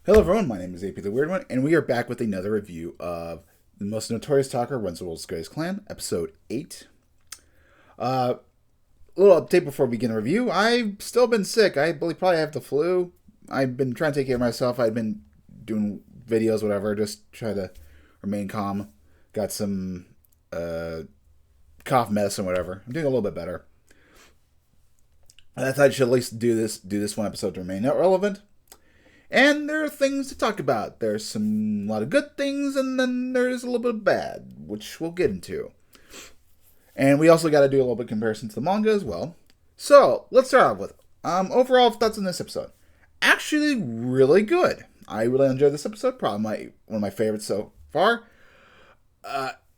Hello everyone, my name is AP the Weird One, and we are back with another review of The Most Notorious Talker Runs the World's Greatest Clan, Episode 8. A little update before we begin the review. I've still been sick. I believe probably have the flu. I've been trying to take care of myself. I've been doing videos, whatever, just try to remain calm. Got some cough medicine, whatever. I'm doing a little bit better. I thought I should at least do this one episode to remain relevant. And there are things to talk about. There's a lot of good things, and then there's a little bit of bad, which we'll get into. And we also got to do a little bit of comparison to the manga as well. So, let's start off with overall thoughts on this episode. Actually, really good. I really enjoyed this episode. Probably one of my favorites so far.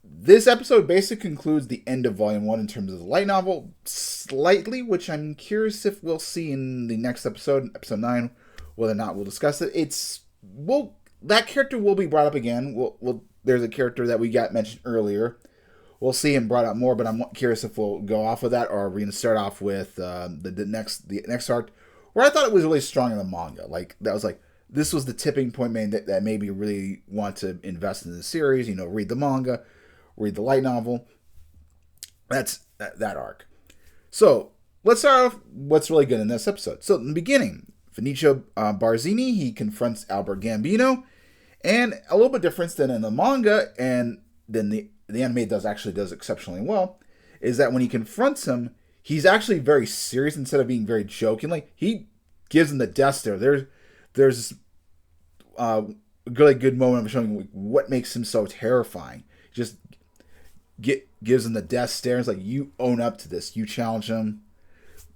This episode basically concludes the end of Volume 1 in terms of the light novel, slightly, which I'm curious if we'll see in the next episode, Episode 9, whether or not we'll discuss it. That character will be brought up again. There's a character that we got mentioned earlier. We'll see him brought up more, but I'm curious if we'll go off of that, or are we going to start off with the next arc, where I thought it was really strong in the manga. This was the tipping point that made me really want to invest in the series. Read the manga, read the light novel. That's that arc. So let's start off what's really good in this episode. So in the beginning, Vinicio Barzini, he confronts Albert Gambino, and a little bit different than in the manga, and then the anime does exceptionally well, is that when he confronts him, he's actually very serious instead of being very joking. He gives him the death stare. There's a really good moment of showing what makes him so terrifying. Just gives him the death stare. It's like, you own up to this. You challenge him.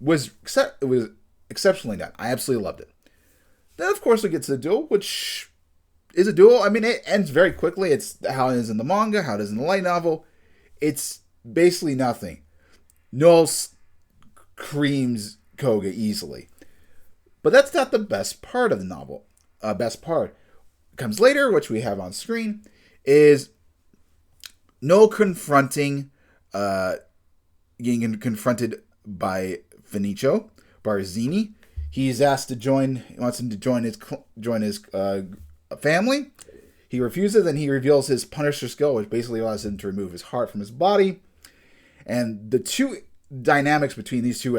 It was exceptionally done. I absolutely loved it. Then, of course, we get to the duel, which is a duel. I mean, it ends very quickly. It's how it is in the manga, how it is in the light novel. It's basically nothing. Noel creams Koga easily. But that's not the best part of the novel. Best part comes later, which we have on screen, is Noel getting confronted by Vinicio Barzini. He's asked to join. He wants him to join his family. He refuses, and he reveals his Punisher skill, which basically allows him to remove his heart from his body. And the two dynamics between these two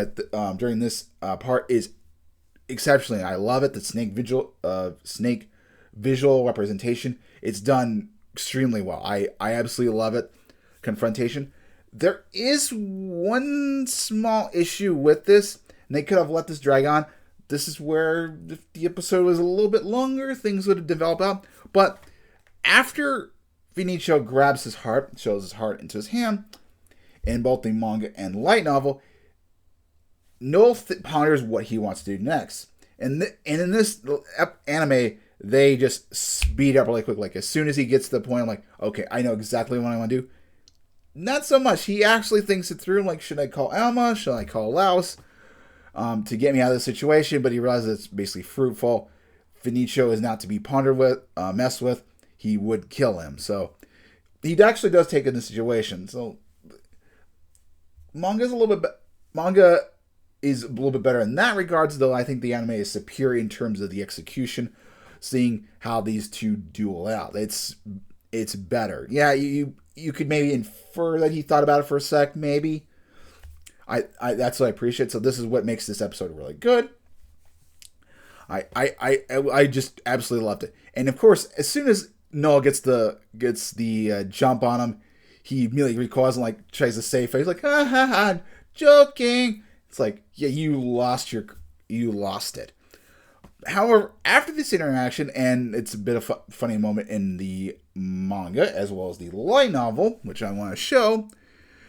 during this part is exceptionally. I love it. The snake visual representation. It's done extremely well. I absolutely love it. Confrontation. There is one small issue with this, and they could have let this drag on. This is where if the episode was a little bit longer, things would have developed out. But after Vinicio grabs his heart, shows his heart into his hand, in both the manga and light novel, Noel ponders what he wants to do next. And in this anime, they just speed up really quick. Like, as soon as he gets to the point, I'm like, okay, I know exactly what I want to do. Not so much. He actually thinks it through. Like, should I call Alma? Should I call Laos? To get me out of the situation, but he realizes it's basically fruitful. Vinicio is not to be pondered with, messed with. He would kill him. So he actually does take in the situation. So manga is a little bit better in that regards, though I think the anime is superior in terms of the execution, seeing how these two duel out. It's better. Yeah, you could maybe infer that he thought about it for a sec, maybe. I that's what I appreciate. So this is what makes this episode really good. I just absolutely loved it. And of course, as soon as Noel gets the jump on him, he immediately recoils and tries to save face. He's like, ha ha ha, joking. It's like, yeah, you lost it. However, after this interaction, and it's a bit of a funny moment in the manga as well as the light novel, which I want to show.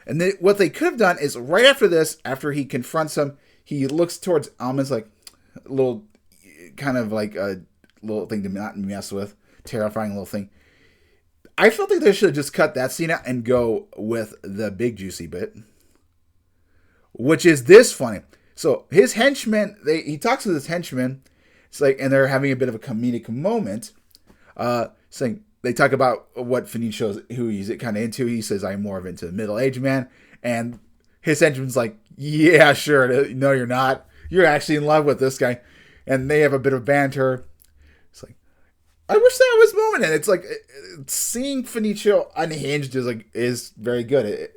And what they could have done is right after this, after he confronts him, he looks towards Alma's like a little, kind of like a little thing to not mess with, terrifying little thing. I felt like they should have just cut that scene out and go with the big juicy bit, which is this funny. So his henchmen, he talks with his henchmen. It's like, and they're having a bit of a comedic moment, saying. They talk about what Vinicio's, who he's kind of into. He says, I'm more of into middle-aged man. And his henchman's like, yeah, sure. No, you're not. You're actually in love with this guy. And they have a bit of banter. It's like, I wish that was moving, and it's like seeing Fenicio unhinged is very good.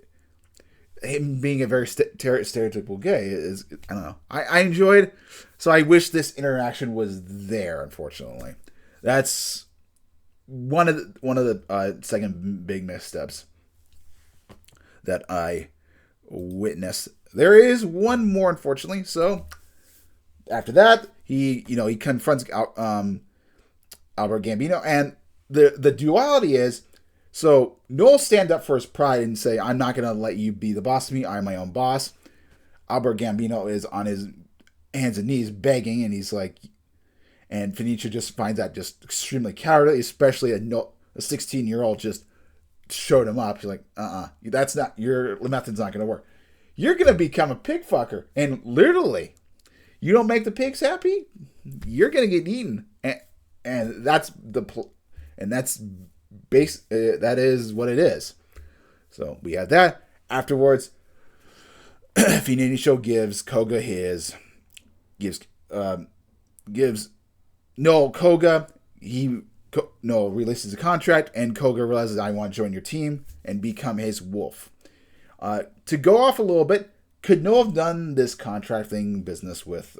Him being a very stereotypical gay is, I don't know. I enjoyed, so I wish this interaction was there. Unfortunately, that's one of the second big missteps that I witnessed. There is one more, unfortunately. So after that, he confronts Albert Gambino, and the duality is, so Noel stand up for his pride and say, I'm not going to let you be the boss of me. I'm my own boss. Albert Gambino is on his hands and knees begging, and he's like, and Fenicia just finds that just extremely cowardly, especially a 16-year-old just showed him up. She's like, that's not, your method's not going to work. You're going to become a pig fucker. And literally, you don't make the pigs happy, you're going to get eaten. And that's that is what it is. So we had that. Afterwards, Fenicio gives Koga Koga, releases a contract, and Koga realizes, I want to join your team and become his wolf. To go off a little bit, could Noel have done this contracting business with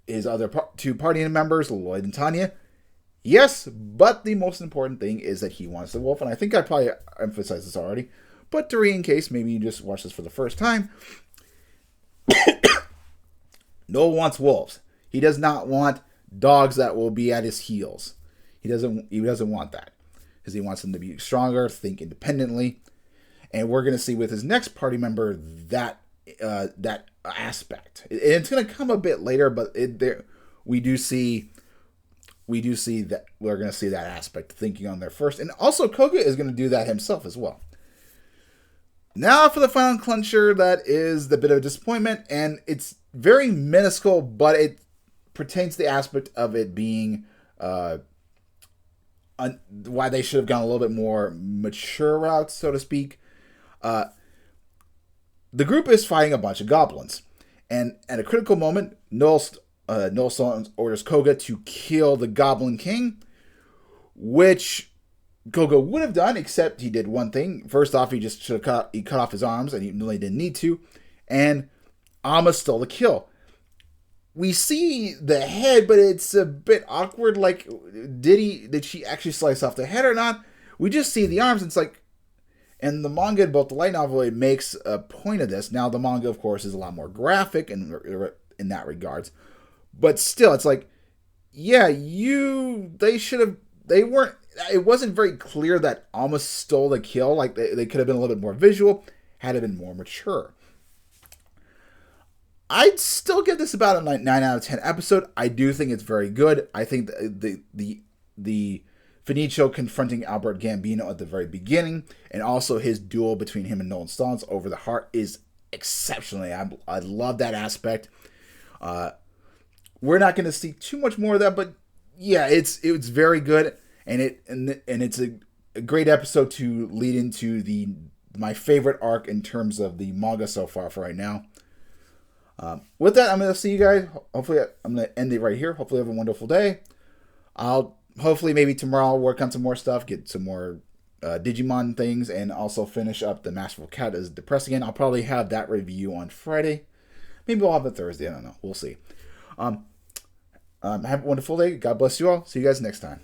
his other two party members, Lloyd and Tanya? Yes, but the most important thing is that he wants the wolf, and I think I probably emphasized this already, but to in case maybe you just watch this for the first time, Noel wants wolves. He does not want dogs that will be at his heels. He doesn't want that, because he wants them to be stronger, think independently, and we're going to see with his next party member that aspect. It's going to come a bit later, but we do see that we're going to see that aspect, thinking on their first, and also Koga is going to do that himself as well. Now for the final clincher, that is the bit of disappointment, and it's very minuscule, but it pertains to the aspect of it being why they should have gone a little bit more mature route, so to speak. The group is fighting a bunch of goblins, and at a critical moment, Noel orders Koga to kill the Goblin King, which Koga would have done, except he did one thing. First off, he just should have cut off his arms, and he really didn't need to, and Amma stole the kill. We see the head, but it's a bit awkward. Like, did she actually slice off the head or not? We just see the arms, and it's like, and the manga, both the light novel, it makes a point of this. Now, the manga, of course, is a lot more graphic in that regards. But still, it's like, yeah, it wasn't very clear that Alma stole the kill. Like, they could have been a little bit more visual, had it been more mature. I'd still give this about a 9 out of 10 episode. I do think it's very good. I think the Fenicio confronting Albert Gambino at the very beginning, and also his duel between him and Nolan Stallings over the heart, is exceptionally. I love that aspect. We're not going to see too much more of that, but yeah, it's very good, and it's a great episode to lead into my favorite arc in terms of the manga so far for right now. With that, I'm going to see you guys. Hopefully, I'm going to end it right here. Hopefully, have a wonderful day. Hopefully, maybe tomorrow I'll work on some more stuff, get some more Digimon things, and also finish up the Masterful Cat is Depressed Again. I'll probably have that review on Friday. Maybe we'll have it Thursday. I don't know. We'll see. Have a wonderful day. God bless you all. See you guys next time.